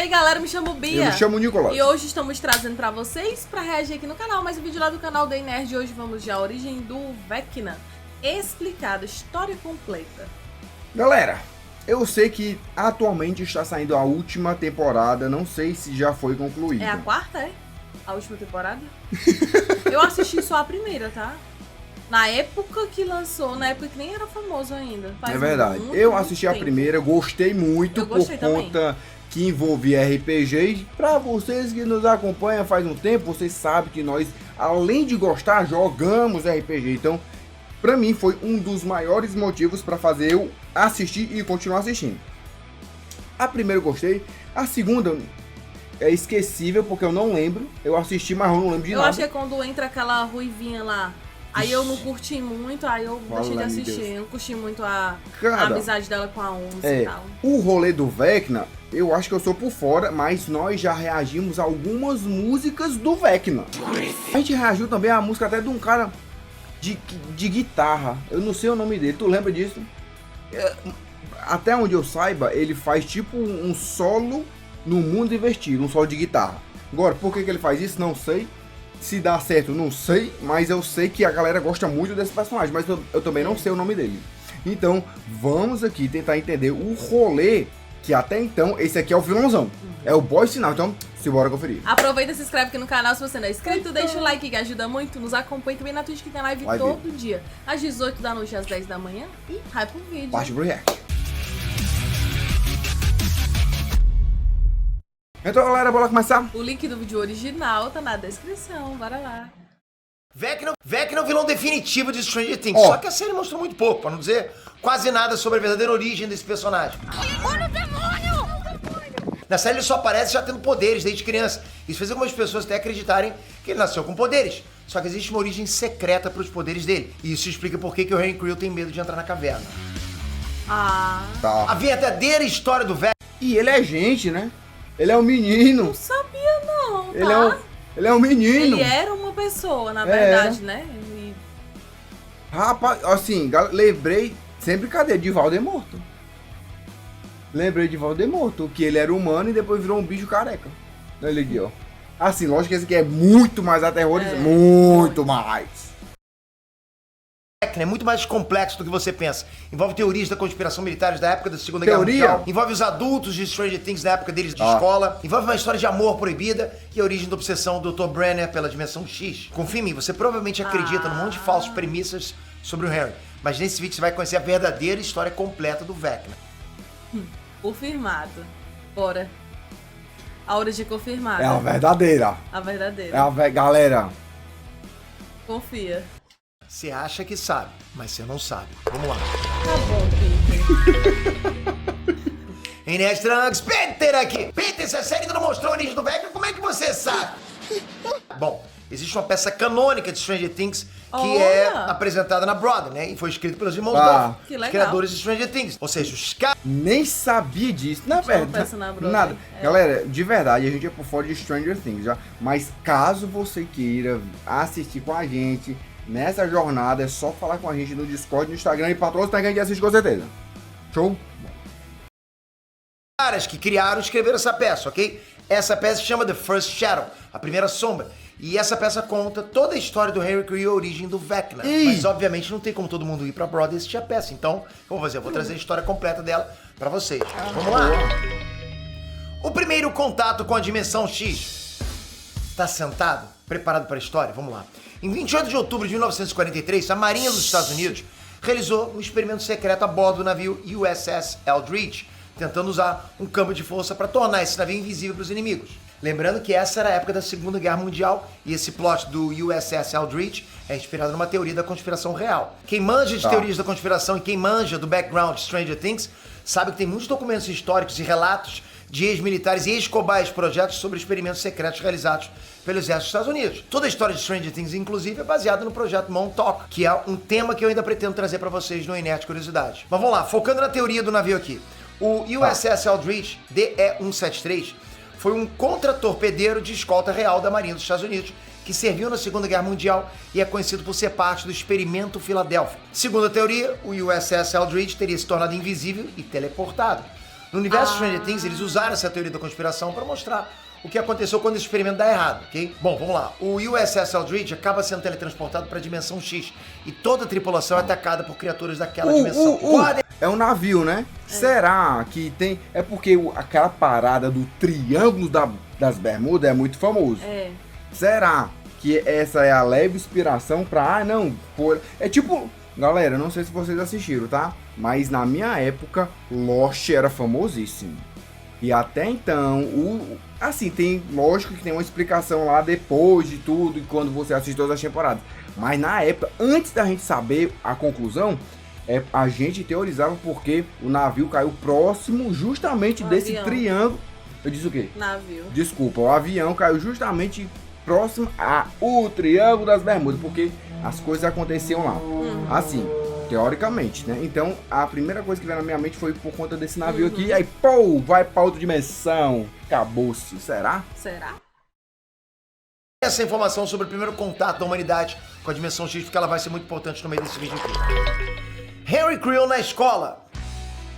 aí galera, me chamo Bia. Eu me chamo Nicolas. E hoje estamos trazendo pra vocês, pra reagir aqui no canal, mais um vídeo lá do canal da Nerd. Hoje vamos de A Origem do Vecna, explicada, história completa. Galera, eu sei que atualmente está saindo a última temporada, não sei se já foi concluída. É a quarta, é? A última temporada? Eu assisti só a primeira, tá? Na época que lançou, na época que nem era famoso ainda. É verdade. Eu assisti a primeira, gostei muito por conta que envolvia RPG. E pra vocês que nos acompanham faz um tempo, vocês sabem que nós, além de gostar, jogamos RPG. Então, pra mim, foi um dos maiores motivos pra fazer eu assistir e continuar assistindo. A primeira eu gostei, a segunda é esquecível porque eu não lembro. Eu assisti, mas eu não lembro de nada. Eu acho que é quando entra aquela ruivinha lá. Aí eu não curti muito, aí eu deixei de assistir. Eu não curti muito a amizade dela com a Onze e tal. O rolê do Vecna, eu acho que eu sou por fora, mas nós já reagimos a algumas músicas do Vecna. A gente reagiu também a música até de um cara de guitarra. Eu não sei o nome dele, tu lembra disso? Até onde eu saiba, ele faz tipo um solo no mundo invertido, um solo de guitarra. Agora, por que ele faz isso? Não sei. Se dá certo, não sei, mas eu sei que a galera gosta muito desse personagem, mas eu também não sei o nome dele. Então, vamos aqui tentar entender o rolê, que até então, esse aqui é o vilãozão. É o boy sinal, então, simbora conferir. Aproveita e se inscreve aqui no canal se você não é inscrito, deixa o like que ajuda muito, nos acompanha também na Twitch que tem live todo dia. Às 18 da noite, às 10 da manhã, e vai pro vídeo. Parte pro react. Então, galera, bora começar? O link do vídeo original tá na descrição, bora lá. Vecna é o vilão definitivo de Stranger Things, só que a série mostrou muito pouco, pra não dizer quase nada sobre a verdadeira origem desse personagem. Olha o demônio! Na série ele só aparece já tendo poderes desde criança. Isso fez algumas pessoas até acreditarem que ele nasceu com poderes. Só que existe uma origem secreta para os poderes dele. E isso explica por que o Henry Creel tem medo de entrar na caverna. Tá. A verdadeira história do Vecna... E ele é gente, né? Ele é um menino. Não sabia não, tá? Ele é um menino. Ele era uma pessoa, na verdade, né? Rapaz, assim, lembrei, sem brincadeira, de Voldemorto. Lembrei de Voldemorto, que ele era humano e depois virou um bicho careca. Olha ele aqui, ó. Assim, lógico que esse aqui é muito mais aterrorizante. Muito mais. É muito mais complexo do que você pensa. Envolve teorias da conspiração militares da época da Segunda Guerra Mundial. Envolve os adultos de Stranger Things da época deles de escola. Envolve uma história de amor proibida e a origem da obsessão do Dr. Brenner pela dimensão X. Confia em mim, você provavelmente acredita num monte de falsas premissas sobre o Harry. Mas nesse vídeo você vai conhecer a verdadeira história completa do Vecna. Confirmado. Bora. A origem confirmada. É a verdadeira. A verdadeira. Galera. Confia. Você acha que sabe, mas você não sabe. Vamos lá. Tá bom, Peter. Inês Trunks, Peter aqui. Peter, se a série ainda não mostrou a origem do Vecna, como é que você sabe? Bom, existe uma peça canônica de Stranger Things que é apresentada na Broadway, né? E foi escrita pelos irmãos Duffer, os criadores de Stranger Things. Ou seja, os caras... Nem sabia disso. Na verdade, nada. Galera, de verdade, a gente é por fora de Stranger Things, já. Mas caso você queira assistir com a gente nessa jornada, é só falar com a gente no Discord, no Instagram e patrocinar que a gente assiste com certeza. Show? Caras que criaram e escreveram essa peça, ok? Essa peça se chama The First Shadow, a primeira sombra. E essa peça conta toda a história do Henry Creel e a origem do Vecna. Mas obviamente não tem como todo mundo ir pra Broadway assistir a peça. Então, como eu vou trazer a história completa dela pra vocês. Vamos lá! O primeiro contato com a dimensão X. Tá sentado? Preparado para a história? Vamos lá. Em 28 de outubro de 1943, a Marinha dos Estados Unidos realizou um experimento secreto a bordo do navio USS Eldridge, tentando usar um campo de força para tornar esse navio invisível para os inimigos. Lembrando que essa era a época da Segunda Guerra Mundial e esse plot do USS Eldridge é inspirado numa teoria da conspiração real. Quem manja de teorias da conspiração e quem manja do background de Stranger Things sabe que tem muitos documentos históricos e relatos de ex-militares e ex-cobaias projetos sobre experimentos secretos realizados pelo exército dos Estados Unidos. Toda a história de Stranger Things, inclusive, é baseada no projeto Montauk, que é um tema que eu ainda pretendo trazer para vocês no Inert Curiosidade. Mas vamos lá, focando na teoria do navio aqui. O USS Eldridge DE-173 foi um contra-torpedeiro de escolta real da Marinha dos Estados Unidos, que serviu na Segunda Guerra Mundial e é conhecido por ser parte do Experimento Filadélfia. Segundo a teoria, o USS Eldridge teria se tornado invisível e teleportado. No universo de Stranger Things, eles usaram essa teoria da conspiração para mostrar o que aconteceu quando esse experimento dá errado, ok? Bom, vamos lá. O USS Eldridge acaba sendo teletransportado para a dimensão X e toda a tripulação é atacada por criaturas daquela dimensão. É um navio, né? Será que tem... É porque aquela parada do Triângulo das Bermudas é muito famoso. É. Será que essa é a leve inspiração pra... É tipo... Galera, não sei se vocês assistiram, tá? Mas na minha época, Lost era famosíssimo. E até então, assim, lógico que tem uma explicação lá depois de tudo, e quando você assiste todas as temporadas. Mas na época, antes da gente saber a conclusão, a gente teorizava porque o navio caiu próximo justamente desse avião. Triângulo. Eu disse o quê? Navio. Desculpa, o avião caiu justamente próximo ao Triângulo das Bermudas, porque as coisas aconteciam lá. Assim, teoricamente, né? Então, a primeira coisa que veio na minha mente foi por conta desse navio aqui. Aí, pô, vai pra outra dimensão. Acabou-se. Será? Será? Essa informação sobre o primeiro contato da humanidade com a dimensão X, porque ela vai ser muito importante no meio desse vídeo aqui. Harry Creel na escola.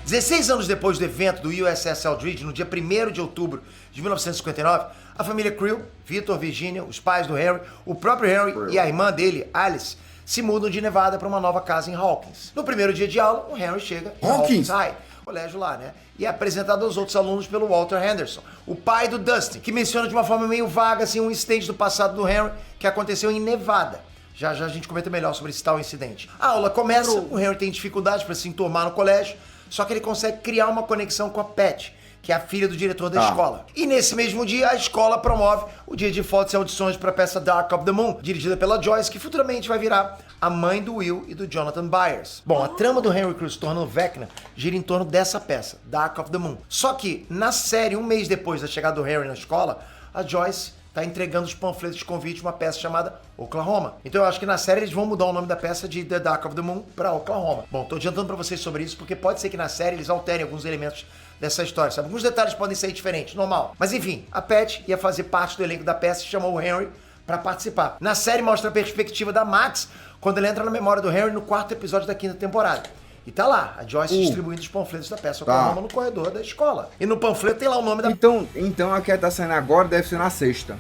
16 anos depois do evento do USS Eldridge, no dia 1º de outubro de 1959, a família Creel, Victor, Virginia, os pais do Harry, o próprio Harry e a irmã dele, Alice, se mudam de Nevada para uma nova casa em Hawkins. No primeiro dia de aula, o Harry chega em Hawkins High, colégio lá, né? E é apresentado aos outros alunos pelo Walter Henderson, o pai do Dustin, que menciona de uma forma meio vaga assim, um incidente do passado do Harry que aconteceu em Nevada. Já já a gente comenta melhor sobre esse tal incidente. A aula começa, o Harry tem dificuldade para se enturmar no colégio, só que ele consegue criar uma conexão com a Pat, que é a filha do diretor da escola. E nesse mesmo dia, a escola promove o dia de fotos e audições para a peça Dark of the Moon, dirigida pela Joyce, que futuramente vai virar a mãe do Will e do Jonathan Byers. Bom, a trama do Henry Creel se tornando Vecna gira em torno dessa peça, Dark of the Moon. Só que, na série, um mês depois da chegada do Harry na escola, a Joyce tá entregando os panfletos de convite de uma peça chamada Oklahoma. Então eu acho que na série eles vão mudar o nome da peça de The Dark of the Moon pra Oklahoma. Bom, tô adiantando pra vocês sobre isso, porque pode ser que na série eles alterem alguns elementos dessa história, sabe? Alguns detalhes podem ser diferentes, normal. Mas enfim, a Pat ia fazer parte do elenco da peça e chamou o Henry pra participar. Na série mostra a perspectiva da Max quando ela entra na memória do Harry no 4º episódio da 5ª temporada. E tá lá, a Joyce distribuindo os panfletos da peça Oklahoma no corredor da escola. E no panfleto tem lá o nome da... Então a que tá saindo agora deve ser na 6ª.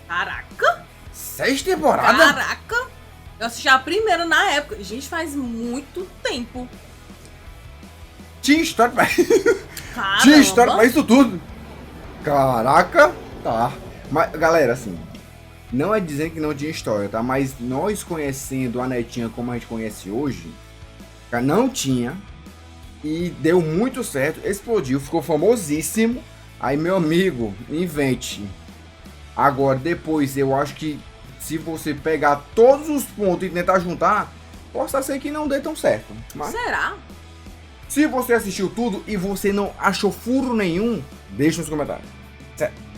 Caraca! 6 temporadas? Caraca! Eu assisti a primeira na época. Gente, faz muito tempo. Tinha história pra... Caramba! Tinha história pra isso tudo. Caraca! Tá. Mas, galera, assim... Não é dizendo que não tinha história, tá? Mas nós conhecendo a netinha como a gente conhece hoje... Não tinha. E deu muito certo. Explodiu, ficou famosíssimo. Aí, meu amigo, invente. Agora, depois, eu acho que se você pegar todos os pontos e tentar juntar, possa ser que não dê tão certo. Mas, será? se você assistiu tudo e você não achou furo nenhum, deixa nos comentários. Certo.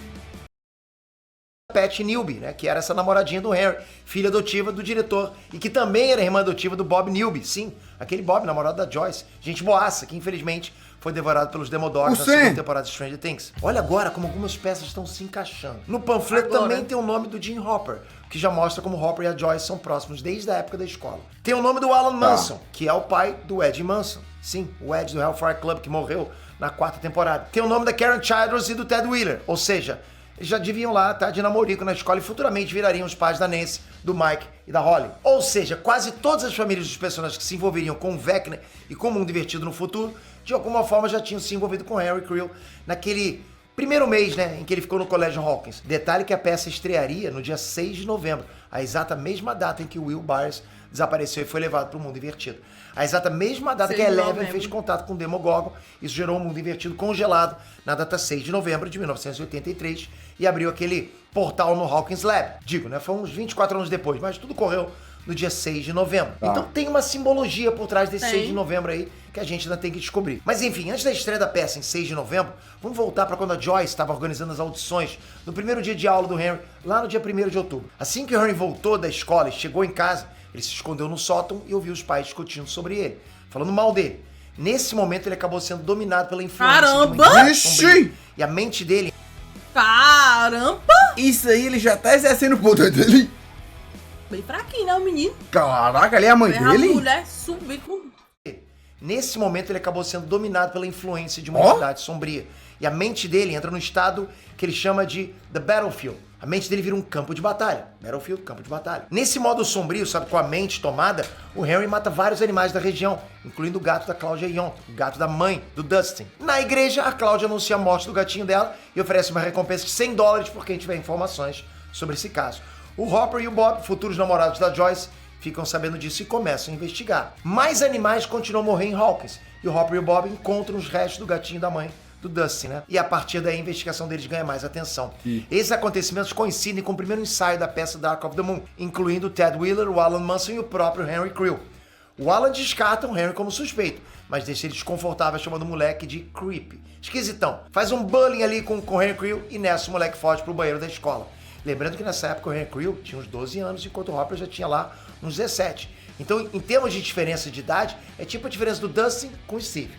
Pat Newby, né, que era essa namoradinha do Harry, filha adotiva do diretor, e que também era irmã adotiva do Bob Newby, sim, aquele Bob, namorado da Joyce, gente boaça, que infelizmente foi devorado pelos Demodogs na segunda temporada de Stranger Things. Olha agora como algumas peças estão se encaixando. No panfleto também tem o nome do Jim Hopper, que já mostra como Hopper e a Joyce são próximos desde a época da escola. Tem o nome do Alan Manson, que é o pai do Ed Manson, sim, o Ed do Hellfire Club, que morreu na 4ª temporada. Tem o nome da Karen Childress e do Ted Wheeler, ou seja, eles já deviam lá estar de namorico na escola e futuramente virariam os pais da Nancy, do Mike e da Holly. Ou seja, quase todas as famílias dos personagens que se envolveriam com o Vecna e com o mundo divertido no futuro, de alguma forma já tinham se envolvido com Harry Creel naquele primeiro mês, né, em que ele ficou no colégio Hawkins. Detalhe que a peça estrearia no dia 6 de novembro, a exata mesma data em que o Will Byers desapareceu e foi levado para o mundo invertido. A exata mesma data que a Eleven fez contato com o Demogorgon. Isso gerou um mundo invertido congelado na data 6 de novembro de 1983 e abriu aquele portal no Hawkins Lab. Digo, né? Foi uns 24 anos depois, mas tudo correu no dia 6 de novembro. Então tem uma simbologia por trás desse 6 de novembro aí que a gente ainda tem que descobrir. Mas enfim, antes da estreia da peça em 6 de novembro, vamos voltar para quando a Joyce estava organizando as audições no primeiro dia de aula do Henry, lá no dia 1º de outubro. Assim que o Henry voltou da escola e chegou em casa, ele se escondeu no sótão e ouviu os pais discutindo sobre ele, falando mal dele. Nesse momento ele acabou sendo dominado pela influência. Caramba! E a mente dele... Caramba! Isso aí ele já tá exercendo o poder dele. Bem fraquinho, né, o menino? Caraca, ali é a mãe dele? A mulher subir com... Nesse momento ele acabou sendo dominado pela influência de uma entidade sombria. E a mente dele entra no estado que ele chama de The Battlefield. A mente dele vira um campo de batalha. Battlefield, campo de batalha. Nesse modo sombrio, sabe, com a mente tomada, o Henry mata vários animais da região, incluindo o gato da Claudia Young, o gato da mãe do Dustin. Na igreja, a Claudia anuncia a morte do gatinho dela e oferece uma recompensa de $100 por quem tiver informações sobre esse caso. O Hopper e o Bob, futuros namorados da Joyce, ficam sabendo disso e começam a investigar. Mais animais continuam a morrer em Hawkins, e o Hopper e o Bob encontram os restos do gatinho da mãe do Dustin, né? E a partir daí a investigação deles ganha mais atenção. Esses acontecimentos coincidem com o primeiro ensaio da peça Dark of the Moon, incluindo o Ted Wheeler, o Alan Munson e o próprio Henry Creel. O Alan descarta o Henry como suspeito, mas deixa ele desconfortável chamando o moleque de creepy. Esquisitão. Faz um bullying ali com o Henry Creel e nessa o moleque foge pro banheiro da escola. Lembrando que nessa época o Henry Creel tinha uns 12 anos, enquanto o Hopper já tinha lá uns 17. Então, em termos de diferença de idade, é tipo a diferença do Dustin com o Steve.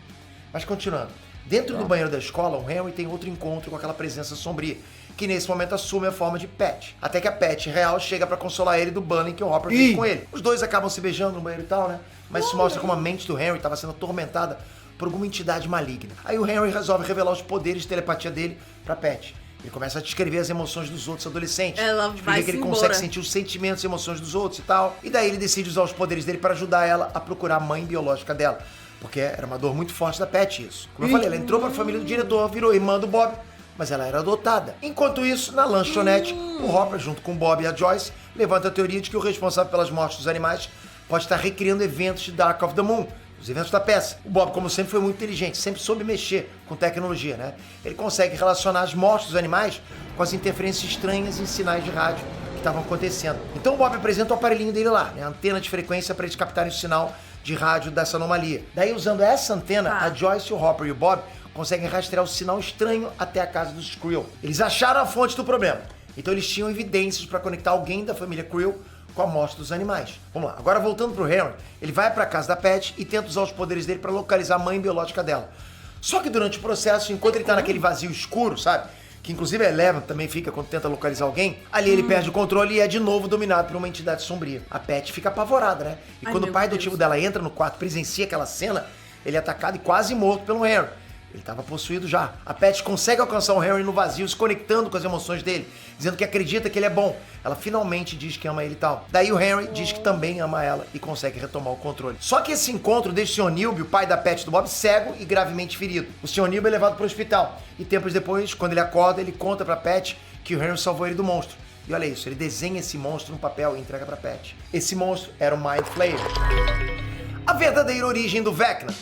Mas continuando. Dentro do banheiro da escola, o Henry tem outro encontro com aquela presença sombria, que nesse momento assume a forma de Pat. Até que a Pat real chega pra consolar ele do bullying que o Hopper fez com ele. Os dois acabam se beijando no banheiro e tal, né? Mas isso mostra como a mente do Henry estava sendo atormentada por alguma entidade maligna. Aí o Henry resolve revelar os poderes de telepatia dele pra Pat. Ele começa a descrever as emoções dos outros adolescentes. Ela vai que ele embora. consegue sentir os sentimentos e emoções dos outros e tal. E daí ele decide usar os poderes dele para ajudar ela a procurar a mãe biológica dela. Porque era uma dor muito forte da Pat isso. Como eu falei, ela entrou para a família do diretor, virou irmã do Bob, mas ela era adotada. Enquanto isso, na lanchonete, o Hopper, junto com o Bob e a Joyce, levanta a teoria de que o responsável pelas mortes dos animais pode estar recriando eventos de Dark of the Moon, os eventos da peça. O Bob, como sempre, foi muito inteligente, sempre soube mexer com tecnologia, né? Ele consegue relacionar as mortes dos animais com as interferências estranhas em sinais de rádio que estavam acontecendo. Então o Bob apresenta o aparelhinho dele lá, né? A antena de frequência para eles captarem o sinal de rádio dessa anomalia. Daí, usando essa antena, a Joyce, o Hopper e o Bob conseguem rastrear o sinal estranho até a casa dos Creel. Eles acharam a fonte do problema, então eles tinham evidências para conectar alguém da família Creel com a morte dos animais. Vamos lá, agora voltando pro Henry, ele vai pra casa da Pat e tenta usar os poderes dele para localizar a mãe biológica dela. Só que durante o processo, enquanto ele tá naquele vazio escuro, sabe? Que inclusive a Eleven também fica quando tenta localizar alguém, ali ele perde o controle e é de novo dominado por uma entidade sombria. A Pat fica apavorada, né? E quando o pai adotivo dela entra no quarto, presencia aquela cena, ele é atacado e quase morto pelo Henry. Ele estava possuído já. A Pat consegue alcançar o Henry no vazio, se conectando com as emoções dele, dizendo que acredita que ele é bom. Ela finalmente diz que ama ele e tal. Daí o Henry diz que também ama ela e consegue retomar o controle. Só que esse encontro deixa o Sr. Nilby, o pai da Pat e do Bob, cego e gravemente ferido. O Sr. Nilby é levado para o hospital. E tempos depois, quando ele acorda, ele conta pra Pat que o Henry salvou ele do monstro. E olha isso, ele desenha esse monstro no papel e entrega pra Pat. Esse monstro era o Mind Flayer. A verdadeira origem do Vecna.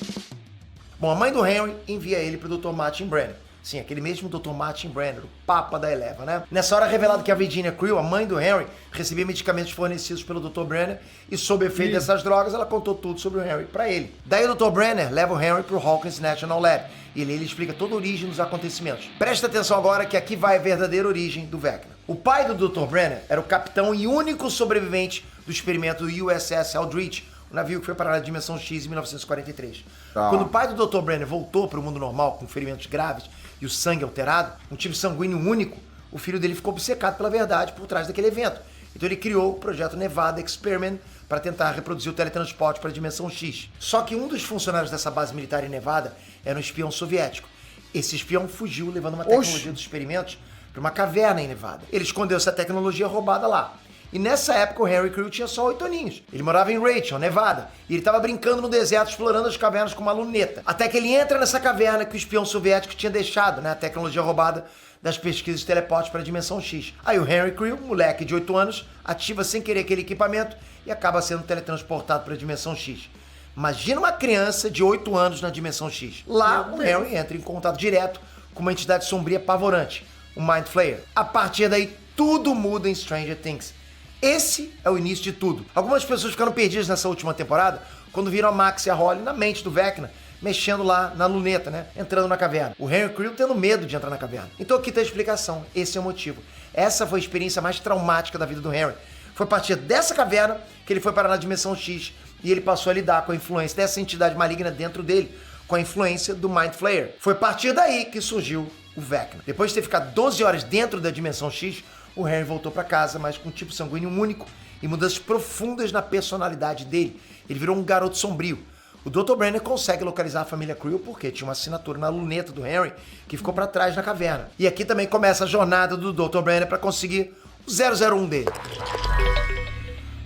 Bom, a mãe do Henry envia ele pro Dr. Martin Brenner. Sim, aquele mesmo Dr. Martin Brenner, o papa da Eleven, né? Nessa hora é revelado que a Virginia Creel, a mãe do Henry, recebia medicamentos fornecidos pelo Dr. Brenner e sob efeito dessas drogas, ela contou tudo sobre o Henry pra ele. Daí o Dr. Brenner leva o Henry pro Hawkins National Lab e ele explica toda a origem dos acontecimentos. Presta atenção agora que aqui vai a verdadeira origem do Vecna. O pai do Dr. Brenner era o capitão e único sobrevivente do experimento do USS Eldridge, o navio que foi parar na Dimensão X em 1943. Quando o pai do Dr. Brenner voltou para o mundo normal com ferimentos graves e o sangue alterado, um tipo sanguíneo único, o filho dele ficou obcecado pela verdade por trás daquele evento. Então ele criou o projeto Nevada Experiment para tentar reproduzir o teletransporte para a Dimensão X. Só que um dos funcionários dessa base militar em Nevada era um espião soviético. Esse espião fugiu levando uma tecnologia dos experimentos para uma caverna em Nevada. Ele escondeu essa tecnologia roubada lá. E nessa época o Henry Creel tinha só 8 aninhos. Ele morava em Rachel, Nevada, e ele estava brincando no deserto, explorando as cavernas com uma luneta. Até que ele entra nessa caverna que o espião soviético tinha deixado, né? A tecnologia roubada das pesquisas de teleporte para a Dimensão X. Aí o Henry Creel, moleque de 8 anos, ativa sem querer aquele equipamento e acaba sendo teletransportado para a Dimensão X. Imagina uma criança de 8 anos na Dimensão X. Lá, o Henry entra em contato direto com uma entidade sombria apavorante, o Mind Flayer. A partir daí, tudo muda em Stranger Things. Esse é o início de tudo. Algumas pessoas ficaram perdidas nessa última temporada quando viram a Max e a Holly na mente do Vecna, mexendo lá na luneta, né? Entrando na caverna. O Henry Creel tendo medo de entrar na caverna. Então aqui tem a explicação. Esse é o motivo. Essa foi a experiência mais traumática da vida do Henry. Foi a partir dessa caverna que ele foi parar na Dimensão X e ele passou a lidar com a influência dessa entidade maligna dentro dele, com a influência do Mind Flayer. Foi a partir daí que surgiu o Vecna. Depois de ter ficado 12 horas dentro da Dimensão X, o Henry voltou para casa, mas com um tipo sanguíneo único e mudanças profundas na personalidade dele. Ele virou um garoto sombrio, O Dr. Brenner consegue localizar a família Creel porque tinha uma assinatura na luneta do Henry que ficou pra trás na caverna. E aqui também começa a jornada do Dr. Brenner pra conseguir o 001 dele.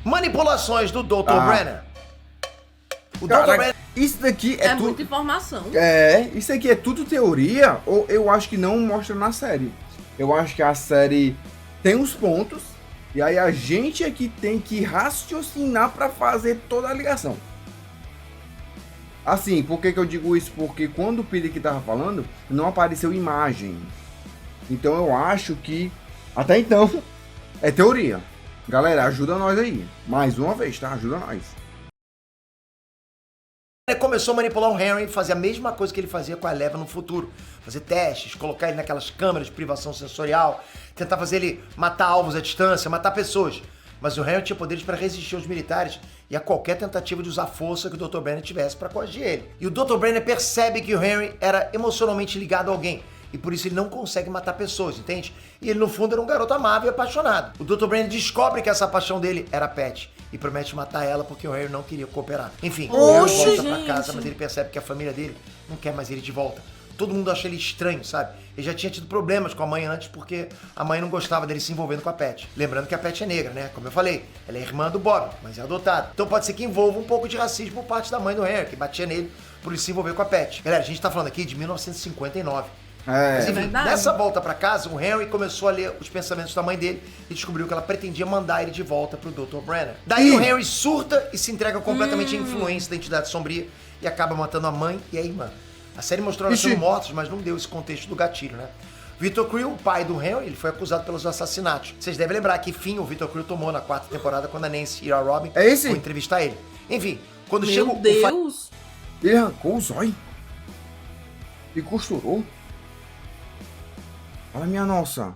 Manipulações do Dr. Brenner. O Dr. Brenner... Isso daqui é tudo... muita informação. Isso aqui é tudo teoria, ou eu acho que não mostra na série. Eu acho que a série tem os pontos, e aí a gente aqui tem que raciocinar pra fazer toda a ligação. Assim, por que eu digo isso? Porque quando o Peter que tava falando, não apareceu imagem. Então eu acho que, até então, é teoria. Galera, ajuda nós aí. Mais uma vez, tá? Ajuda nós. Ele começou a manipular o Henry, fazer a mesma coisa que ele fazia com a Eleven no futuro. Fazer testes, colocar ele naquelas câmeras de privação sensorial, tentar fazer ele matar alvos à distância, matar pessoas. Mas o Henry tinha poderes para resistir aos militares e a qualquer tentativa de usar força que o Dr. Brenner tivesse para coagir ele. E o Dr. Brenner percebe que o Henry era emocionalmente ligado a alguém. E por isso ele não consegue matar pessoas, entende? E ele no fundo era um garoto amável e apaixonado. O Dr. Brenner descobre que essa paixão dele era a Pat e promete matar ela porque o Harry não queria cooperar. Enfim, o Harry volta pra casa, mas ele percebe que a família dele não quer mais ele de volta. Todo mundo acha ele estranho, sabe? Ele já tinha tido problemas com a mãe antes porque a mãe não gostava dele se envolvendo com a Pat. Lembrando que a Pat é negra, né? Como eu falei, ela é irmã do Bob, mas é adotada. Então pode ser que envolva um pouco de racismo por parte da mãe do Harry, que batia nele por ele se envolver com a Pat. Galera, a gente tá falando aqui de 1959. Mas enfim, nessa volta pra casa, o Henry começou a ler os pensamentos da mãe dele e descobriu que ela pretendia mandar ele de volta pro Dr. Brenner. Daí o Henry surta e se entrega completamente à influência da entidade sombria e acaba matando a mãe e a irmã. A série mostrou elas sendo mortos, mas não deu esse contexto do gatilho, né? Victor Creel, o pai do Henry, ele foi acusado pelos assassinatos. Vocês devem lembrar que fim o Victor Creel tomou na 4ª temporada quando a Nancy e a Robin foi entrevistar ele. Enfim, quando chega o... Meu Deus! Ele arrancou o zóio e costurou. Olha minha nossa.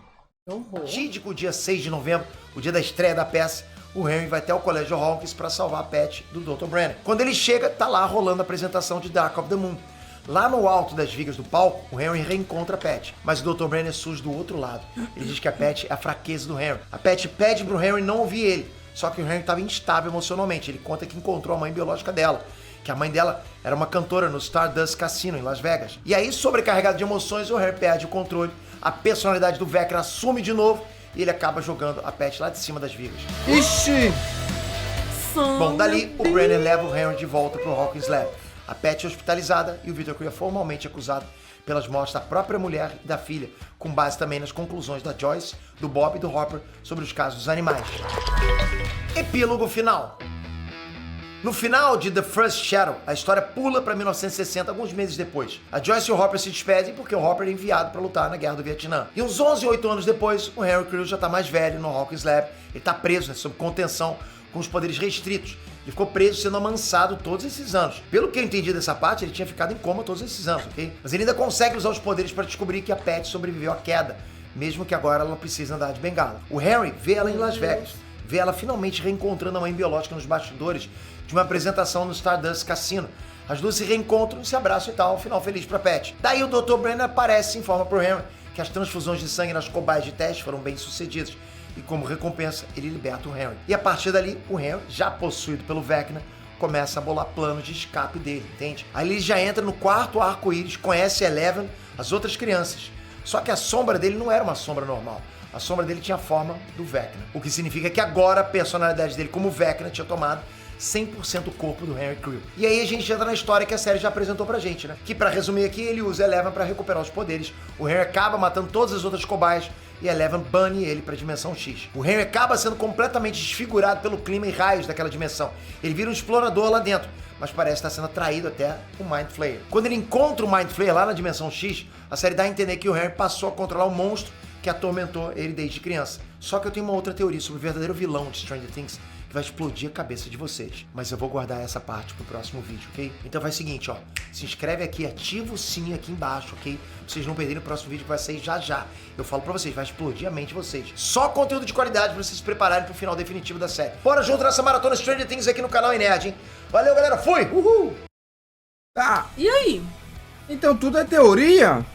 Tídico, dia 6 de novembro, o dia da estreia da peça, o Henry vai até o Colégio Hawkins para salvar a Pat do Dr. Brenner. Quando ele chega, tá lá rolando a apresentação de Dark of the Moon. Lá no alto das vigas do palco, o Henry reencontra a Pat, mas o Dr. Brenner surge do outro lado. Ele diz que a Pat é a fraqueza do Henry. A Pat pede pro Henry não ouvir ele, só que o Henry estava instável emocionalmente. Ele conta que encontrou a mãe biológica dela, que a mãe dela era uma cantora no Stardust Casino, em Las Vegas. E aí, sobrecarregado de emoções, o Henry perde o controle, a personalidade do Vecna assume de novo e ele acaba jogando a Pat lá de cima das vigas. Ixi! Bom, dali, o Brenner leva o Henry de volta pro Hawkins Lab. A Pat é hospitalizada e o Victor Creel é formalmente acusado pelas mortes da própria mulher e da filha, com base também nas conclusões da Joyce, do Bob e do Hopper sobre os casos dos animais. Epílogo final. No final de The First Shadow, a história pula para 1960, alguns meses depois. A Joyce e o Hopper se despedem porque o Hopper é enviado para lutar na Guerra do Vietnã. E uns 8 anos depois, o Henry Creel já tá mais velho no Hawkins Lab. Ele tá preso, né, sob contenção, com os poderes restritos. Ele ficou preso sendo amansado todos esses anos. Pelo que eu entendi dessa parte, ele tinha ficado em coma todos esses anos, ok? Mas ele ainda consegue usar os poderes para descobrir que a Pat sobreviveu à queda, mesmo que agora ela não precise andar de bengala. O Henry vê ela em Las Vegas, vê ela finalmente reencontrando a mãe biológica nos bastidores de uma apresentação no Stardust Casino. As duas se reencontram, se abraçam e tal, final feliz pra Pat. Daí o Dr. Brenner aparece e informa pro Henry que as transfusões de sangue nas cobaias de teste foram bem sucedidas. E como recompensa, ele liberta o Henry. E a partir dali, o Henry, já possuído pelo Vecna, começa a bolar planos de escape dele, entende? Aí ele já entra no 4º arco-íris, conhece a Eleven, as outras crianças. Só que a sombra dele não era uma sombra normal. A sombra dele tinha a forma do Vecna. O que significa que agora a personalidade dele como Vecna tinha tomado 100% o corpo do Henry Creel. E aí a gente entra na história que a série já apresentou pra gente, né? Que pra resumir aqui, ele usa a Eleven pra recuperar os poderes. O Henry acaba matando todas as outras cobaias e a Eleven bane ele pra dimensão X. O Henry acaba sendo completamente desfigurado pelo clima e raios daquela dimensão. Ele vira um explorador lá dentro, mas parece estar sendo atraído até o Mind Flayer. Quando ele encontra o Mind Flayer lá na dimensão X, a série dá a entender que o Henry passou a controlar o monstro que atormentou ele desde criança. Só que eu tenho uma outra teoria sobre o verdadeiro vilão de Stranger Things, que vai explodir a cabeça de vocês. Mas eu vou guardar essa parte pro próximo vídeo, ok? Então faz o seguinte, ó. Se inscreve aqui, ativa o sininho aqui embaixo, ok? Pra vocês não perderem o próximo vídeo que vai sair já já. Eu falo pra vocês, vai explodir a mente de vocês. Só conteúdo de qualidade pra vocês se prepararem pro final definitivo da série. Bora junto nessa maratona Stranger Things aqui no canal Nerd, hein? Valeu, galera. Fui! Uhul! Tá. E aí? Então tudo é teoria?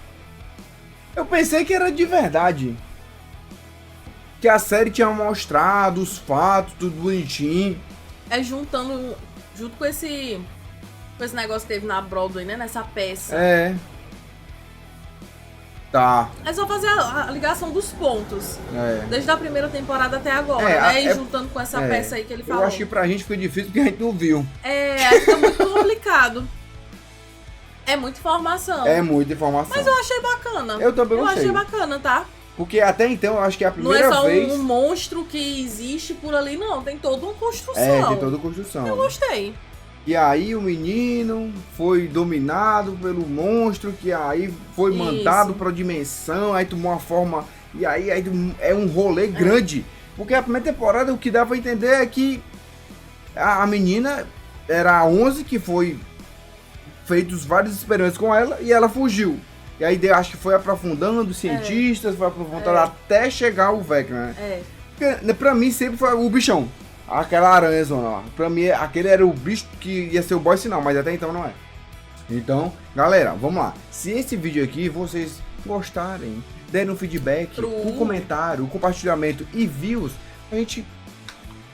Eu pensei que era de verdade. Que a série tinha mostrado os fatos, tudo bonitinho. É juntando, junto com esse com esse negócio que teve na Broadway, né? Nessa peça. É. Tá. É só fazer a ligação dos pontos. É. Desde a primeira temporada até agora, né? E juntando com essa peça aí que ele falou. Eu acho que pra gente foi difícil porque a gente não viu. É, fica muito complicado. É muita informação. É muita informação. Mas eu achei bacana. Eu também gostei. Eu achei bacana, tá? Porque até então, eu acho que é a Não é primeira só vez... um monstro que existe por ali, não. Tem toda uma construção. É, tem toda a construção. Eu gostei. E aí o menino foi dominado pelo monstro, que aí foi mandado pra dimensão, aí tomou uma forma... E aí é um rolê grande. Porque a primeira temporada, o que dá pra entender é que a menina era a 11, que foi feitos vários experimentos com ela, e ela fugiu. E aí acho que foi aprofundando os cientistas, foi aprofundando até chegar o Vecna, né? É. Porque, pra mim sempre foi o bichão. Aquela aranhazona lá. Pra mim, aquele era o bicho que ia ser o boss final, mas até então não é. Então, galera, vamos lá. Se esse vídeo aqui vocês gostarem, derem um feedback, um comentário, um compartilhamento e views, a gente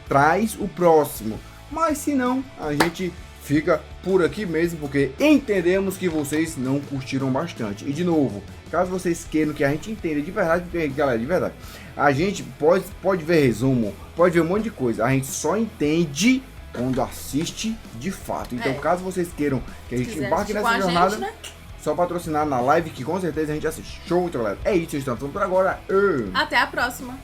traz o próximo. Mas se não, a gente fica por aqui mesmo, porque entendemos que vocês não curtiram bastante. E de novo, caso vocês queiram que a gente entenda de verdade, porque, galera, de verdade, a gente pode ver resumo, pode ver um monte de coisa, a gente só entende quando assiste de fato. Então, caso vocês queiram que a gente embarque nessa jornada, né? Só patrocinar na live, que com certeza a gente assiste. Show, então, galera. É isso, estamos por agora. Até a próxima.